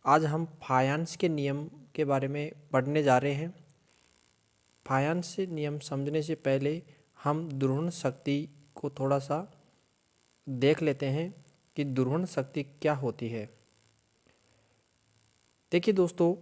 आज हम फायांस के नियम के बारे में पढ़ने जा रहे हैं। फायांस से नियम समझने से पहले हम दुर्गुण शक्ति को थोड़ा सा देख लेते हैं कि दुर्गुण शक्ति क्या होती है। देखिए दोस्तों,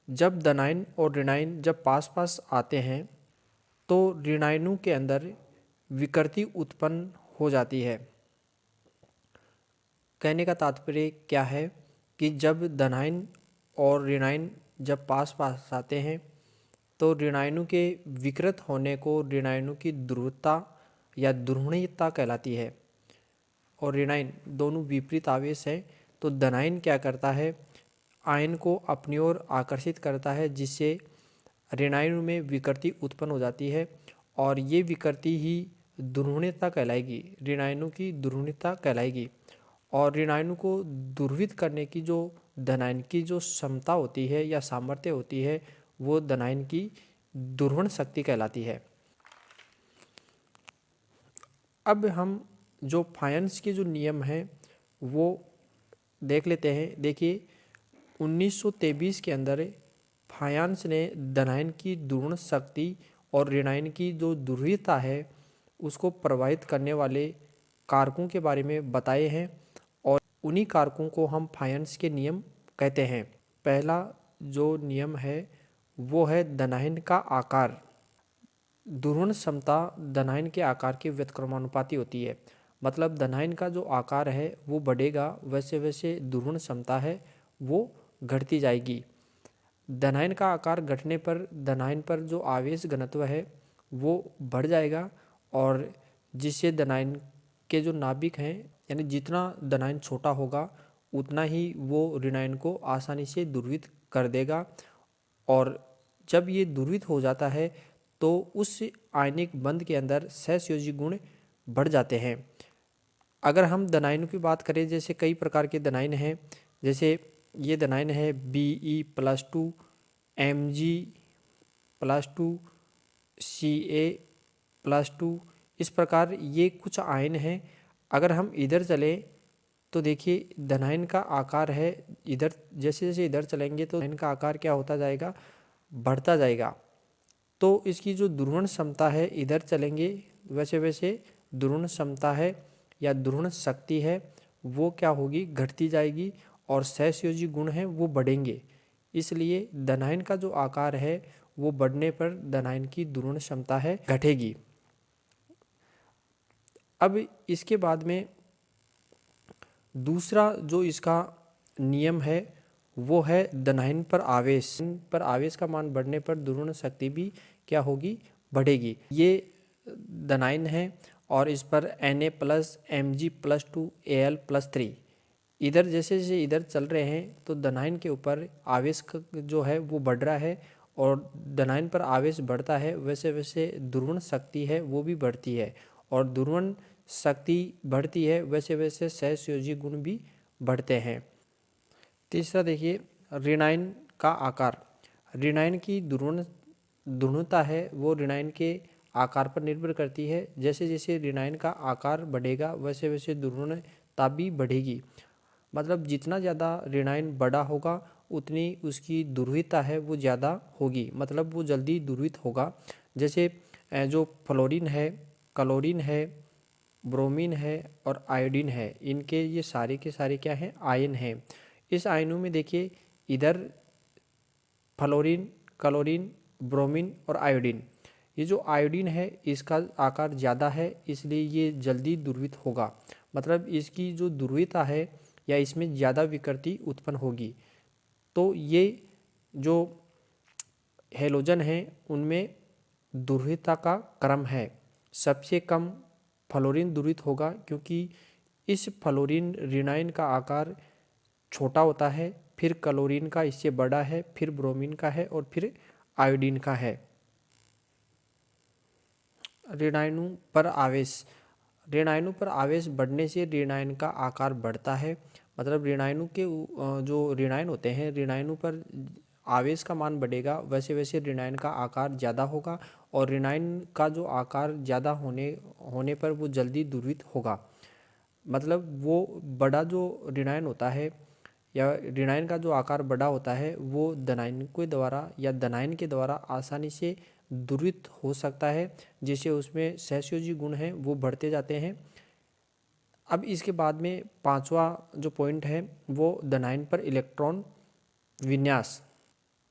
जब धनायन और ऋणायन जब पास पास आते हैं तो ऋणायनों के अंदर विकृति उत्पन्न हो जाती है। कहने का तात्पर्य क्या है कि जब धनायन और ऋणायन जब पास पास आते हैं तो ऋणायनों के विकृत होने को ऋणायनों की ध्रुवता या दुर्गुणीयता कहलाती है। और ऋणायन दोनों विपरीत आवेश है, तो धनायन क्या करता है, आयन को अपनी ओर आकर्षित करता है, जिससे ऋणायनों में विकृति उत्पन्न हो जाती है और ये विकृति ही दुर्गुणीयता कहलाएगी, ऋणायनों की दुर्गुणीयता कहलाएगी। और ऋणायनों को दुर्वित करने की जो धनायन की जो क्षमता होती है या सामर्थ्य होती है, वो धनायन की दुर्गुण शक्ति कहलाती है। अब हम जो फायंस के जो नियम हैं वो देख लेते हैं। देखिए, 1923 के अंदर फायंस ने धनायन की दुर्गुण शक्ति और ऋणायन की जो ध्रुवीयता है उसको प्रभावित करने वाले कारकों के बारे में बताए हैं और उन्हीं कारकों को हम फायंस के नियम कहते हैं। पहला जो नियम है वो है धनायन का आकार। दुर्गुण क्षमता धनायन के आकार के व्युत्क्रमानुपाती होती है। मतलब धनायन का जो आकार है वो बढ़ेगा, वैसे वैसे दुर्गुण क्षमता है वो घटती जाएगी। धनायन का आकार घटने पर धनायन पर जो आवेश घनत्व है वो बढ़ जाएगा और जिससे धनायन के जो नाभिक हैं, यानी जितना धनायन छोटा होगा उतना ही वो ऋणायन को आसानी से दुर्वित कर देगा। और जब ये दुर्वित हो जाता है तो उस आयनिक बंध के अंदर सहसंयोजी गुण बढ़ जाते हैं। अगर हम धनायनों की बात करें, जैसे कई प्रकार के धनायन हैं, जैसे ये धनायन है Be+2, Mg+2, Ca+2, इस प्रकार ये कुछ आयन हैं। अगर हम इधर चलें तो देखिए धनायन का आकार है, इधर जैसे जैसे इधर चलेंगे तो धनायन का आकार क्या होता जाएगा, बढ़ता जाएगा। तो इसकी जो दुर्गुण क्षमता है, इधर चलेंगे वैसे वैसे दुर्गुण क्षमता है या दुर्गुण शक्ति है वो क्या होगी, घटती जाएगी और सहसंयोजी गुण हैं वो बढ़ेंगे। इसलिए धनायन का जो आकार है वो बढ़ने पर धनायन की दुर्गुण क्षमता है घटेगी। अब इसके बाद में दूसरा जो इसका नियम है वो है धनायन पर आवेश का मान बढ़ने पर दुर्गुण शक्ति भी क्या होगी, बढ़ेगी। ये धनायन है और इस पर Na+Mg+2 Al+3, इधर जैसे जैसे इधर चल रहे हैं तो धनायन के ऊपर आवेश जो है वो बढ़ रहा है और धनायन पर आवेश बढ़ता है, वैसे वैसे दुर्गुण शक्ति है वो भी बढ़ती है और दुर्गुण शक्ति बढ़ती है वैसे वैसे सहसंयोजी गुण भी बढ़ते हैं। तीसरा देखिए, ऋणायन का आकार। ऋणायन की दुर्गुणता है वो ऋणायन के आकार पर निर्भर करती है। जैसे जैसे ऋणायन का आकार बढ़ेगा वैसे वैसे दुर्गुणता भी बढ़ेगी। मतलब जितना ज़्यादा ऋणायन बड़ा होगा उतनी उसकी दुर्गुणता है वो ज़्यादा होगी, मतलब वो जल्दी दुर्गुणित होगा। जैसे जो फ्लोरीन है, क्लोरीन है, ब्रोमीन है और आयोडीन है, इनके ये सारे के सारे क्या हैं, आयन हैं। इस आयनों में देखिए इधर फ्लोरीन, क्लोरीन, ब्रोमीन और आयोडीन, ये जो आयोडीन है इसका आकार ज़्यादा है इसलिए ये जल्दी दुर्वित होगा। मतलब इसकी जो दुर्विता है या इसमें ज़्यादा विकृति उत्पन्न होगी। तो ये जो हेलोजन हैं उनमें दुर्विता का क्रम है, सबसे कम फ्लोरीन दुर्वित होगा क्योंकि इस फ्लोरीन ऋणायन का आकार छोटा होता है, फिर क्लोरीन का इससे बड़ा है, फिर ब्रोमीन का है और फिर आयोडीन का है। ऋणायनों पर आवेश। ऋणायनों पर आवेश बढ़ने से ऋणायन का आकार बढ़ता है। मतलब ऋणायनों के जो ऋणायन होते हैं, ऋणायनों पर आवेश का मान बढ़ेगा वैसे वैसे ऋणायन का आकार ज़्यादा होगा और ऋणायन का जो आकार ज़्यादा होने पर वो जल्दी दुर्वित होगा। मतलब वो बड़ा जो ऋणायन होता है या ऋणायन का जो आकार बड़ा होता है वो धनायन के द्वारा या धनायन के द्वारा आसानी से ध्रुवित हो सकता है, जिससे उसमें सहसंयोजी गुण हैं वो बढ़ते जाते हैं। अब इसके बाद में पांचवा जो पॉइंट है वो धनायन पर इलेक्ट्रॉन विन्यास।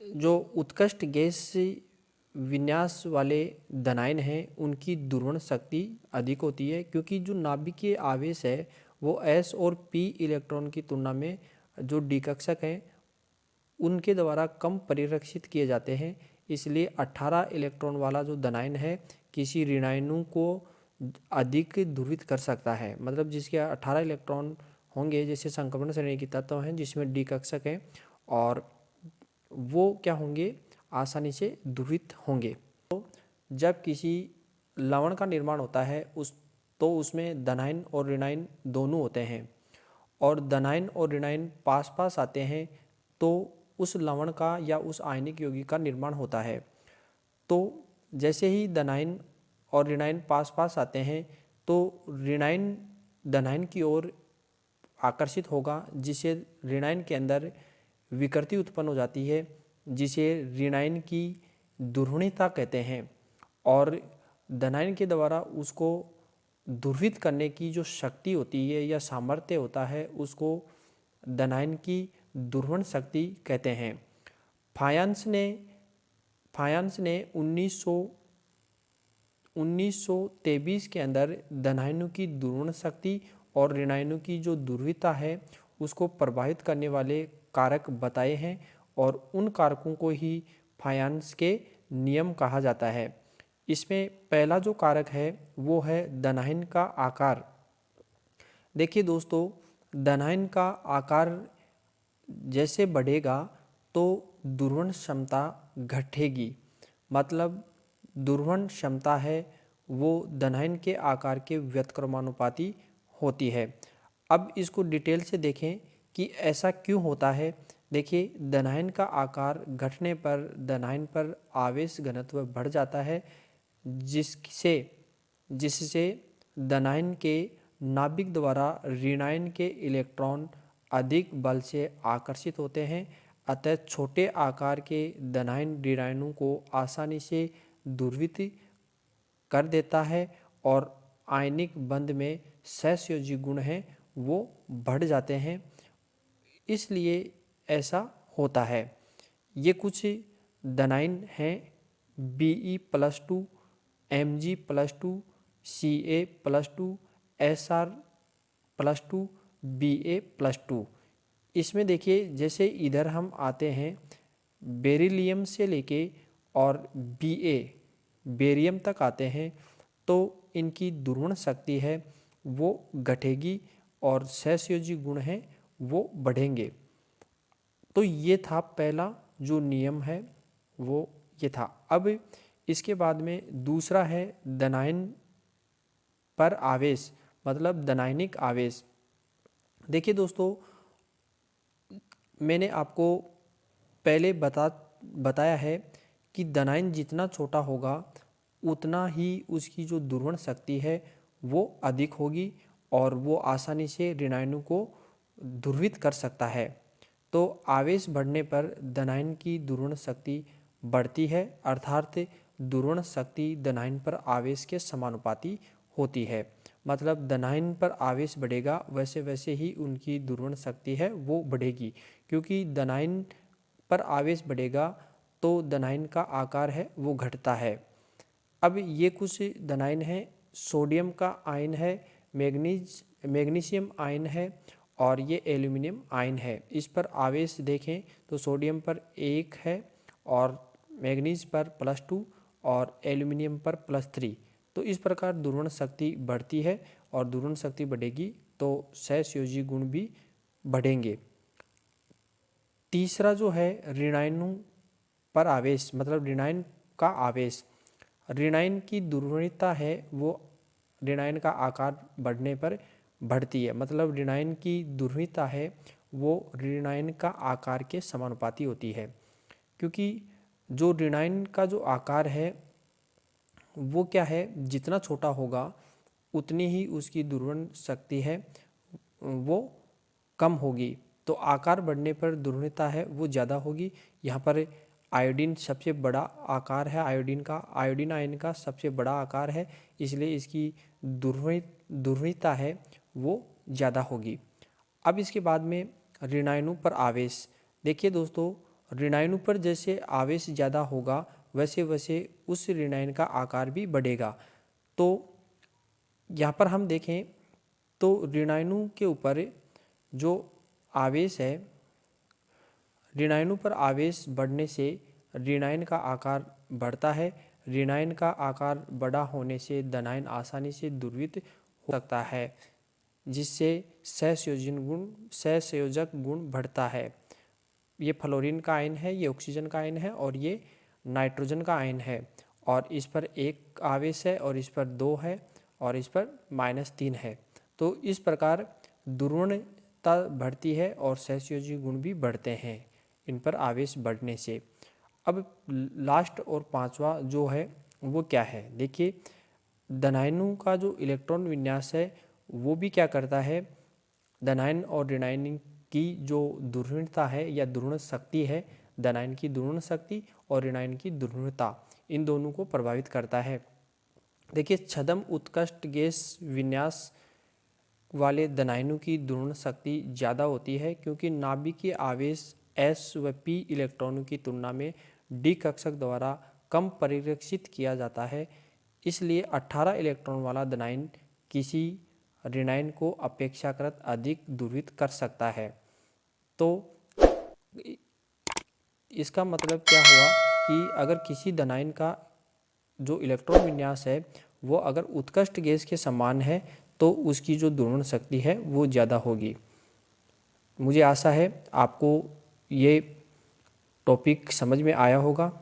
जो उत्कृष्ट गैस विन्यास वाले धनायन हैं उनकी ध्रुवण शक्ति अधिक होती है, क्योंकि जो नाभिकीय आवेश है वो s और p इलेक्ट्रॉन की तुलना में जो डी कक्षक हैं उनके द्वारा कम परिरक्षित किए जाते हैं। इसलिए 18 इलेक्ट्रॉन वाला जो धनायन है किसी ऋणायनु को अधिक ध्रुवित कर सकता है। मतलब जिसके 18 इलेक्ट्रॉन होंगे, जैसे संक्रमण श्रेणी के तत्व हैं जिसमें डी कक्षक है, और वो क्या होंगे, आसानी से ध्रुवित होंगे। तो जब किसी लवण का निर्माण होता है उसमें धनायन और ऋणायन दोनों होते हैं, और धनायन और ऋणायन पास पास आते हैं तो उस लवण का या उस आयनिक यौगिक का निर्माण होता है। तो जैसे ही धनायन और ऋणायन पास पास आते हैं तो ऋणायन धनायन की ओर आकर्षित होगा, जिससे ऋणायन के अंदर विकृति उत्पन्न हो जाती है, जिसे ऋणायन की ध्रुवणता कहते हैं। और धनायन के द्वारा उसको ध्रुवित करने की जो शक्ति होती है या सामर्थ्य होता है उसको धनायन की ध्रुवण शक्ति कहते हैं। फायंस ने 1923 के अंदर धनायनों की ध्रुवण शक्ति और ऋणायनों की जो ध्रुवीयता है उसको प्रभावित करने वाले कारक बताए हैं, और उन कारकों को ही फायंस के नियम कहा जाता है। इसमें पहला जो कारक है वो है धनायन का आकार। देखिए दोस्तों, धनायन का आकार जैसे बढ़ेगा तो ध्रुवण क्षमता घटेगी। मतलब ध्रुवण क्षमता है वो धनायन के आकार के व्युत्क्रमानुपाती होती है। अब इसको डिटेल से देखें कि ऐसा क्यों होता है। देखिए, धनायन का आकार घटने पर धनायन पर आवेश घनत्व बढ़ जाता है, जिससे धनायन के नाभिक द्वारा ऋणायन के इलेक्ट्रॉन अधिक बल से आकर्षित होते हैं। अतः छोटे आकार के धनायन ऋणायनों को आसानी से ध्रुवित कर देता है और आयनिक बंध में सहसंयोजी गुण हैं वो बढ़ जाते हैं, इसलिए ऐसा होता है। ये कुछ धनायन हैं Be+2, Mg+2, Ca+2, Sr+2, Ba+2। इसमें देखिए, जैसे इधर हम आते हैं बेरिलियम से लेके और बेरियम तक आते हैं तो इनकी ध्रुवण शक्ति है वो घटेगी और सहसंयोजी गुण हैं वो बढ़ेंगे। तो ये था पहला जो नियम है वो ये था। अब इसके बाद में दूसरा है धनायन पर आवेश, मतलब धनायनिक आवेश। देखिए दोस्तों, मैंने आपको पहले बताया है कि धनायन जितना छोटा होगा उतना ही उसकी जो ध्रुवण शक्ति है वो अधिक होगी और वो आसानी से ऋणायनों को ध्रुवित कर सकता है। तो आवेश बढ़ने पर धनायन की ध्रुवण शक्ति बढ़ती है, अर्थात ध्रुवण शक्ति धनायन पर आवेश के समानुपाती होती है। मतलब धनायन पर आवेश बढ़ेगा वैसे वैसे ही उनकी ध्रुवण शक्ति है वो बढ़ेगी, क्योंकि धनायन पर आवेश बढ़ेगा तो धनायन का आकार है वो घटता है। अब ये कुछ धनायन हैं। सोडियम का आयन है, मैग्नीशियम आयन है और ये एल्यूमिनियम आयन है। इस पर आवेश देखें तो सोडियम पर 1 है और मैग्नीज पर +2 और एल्यूमिनियम पर +3। तो इस प्रकार ध्रुवण शक्ति बढ़ती है और ध्रुवण शक्ति बढ़ेगी तो सहसंयोजी गुण भी बढ़ेंगे। तीसरा जो है ऋणायनों पर आवेश, मतलब ऋणायन का आवेश। ऋणायन की ध्रुवणता है वो ऋणायन का आकार बढ़ने पर बढ़ती है। मतलब ऋणायन की ध्रुवीयता है वो ऋणायन का आकार के समानुपाती होती है, क्योंकि जो ऋणायन का जो आकार है वो क्या है, जितना छोटा होगा उतनी ही उसकी ध्रुवण शक्ति है वो कम होगी। तो आकार बढ़ने पर ध्रुवीयता है वो ज़्यादा होगी। यहाँ पर आयोडीन सबसे बड़ा आकार है, आयोडीन आयन का सबसे बड़ा आकार है, इसलिए इसकी ध्रुवीयता है वो ज़्यादा होगी। अब इसके बाद में ऋणायनों पर आवेश। देखिए दोस्तों, ऋणायनों पर जैसे आवेश ज़्यादा होगा वैसे वैसे उस ऋणायन का आकार भी बढ़ेगा। तो यहाँ पर हम देखें तो ऋणायनों के ऊपर जो आवेश है, ऋणायनों पर आवेश बढ़ने से ऋणायन का आकार बढ़ता है। ऋणायन का आकार बड़ा होने से धनायन आसानी से ध्रुवित हो सकता है, जिससे सहसंयोजक गुण बढ़ता है। ये फ्लोरीन का आयन है, ये ऑक्सीजन का आयन है और ये नाइट्रोजन का आयन है। और इस पर एक आवेश है और इस पर 2 है और इस पर -3 है। तो इस प्रकार ध्रुवणता बढ़ती है और सहसंयोजी गुण भी बढ़ते हैं इन पर आवेश बढ़ने से। अब लास्ट और पांचवा जो है वो क्या है, देखिए धनायनों का जो इलेक्ट्रॉन विन्यास है वो भी क्या करता है, धनायन और ऋणायन की जो ध्रुवणता है या ध्रुवण शक्ति है, धनायन की ध्रुवण शक्ति और ऋणायन की ध्रुवणता, इन दोनों को प्रभावित करता है। देखिए छद्म उत्कृष्ट गैस विन्यास वाले धनायनों की ध्रुवण शक्ति ज़्यादा होती है, क्योंकि नाभिकीय आवेश s व p इलेक्ट्रॉनों की तुलना में d कक्षक द्वारा कम परिरक्षित किया जाता है। इसलिए 18 इलेक्ट्रॉन वाला धनायन किसी ऋणायन को अपेक्षाकृत अधिक ध्रुवित कर सकता है। तो इसका मतलब क्या हुआ कि अगर किसी धनायन का जो इलेक्ट्रॉन विन्यास है वो अगर उत्कृष्ट गैस के समान है तो उसकी जो ध्रुवण शक्ति है वो ज़्यादा होगी। मुझे आशा है आपको ये टॉपिक समझ में आया होगा।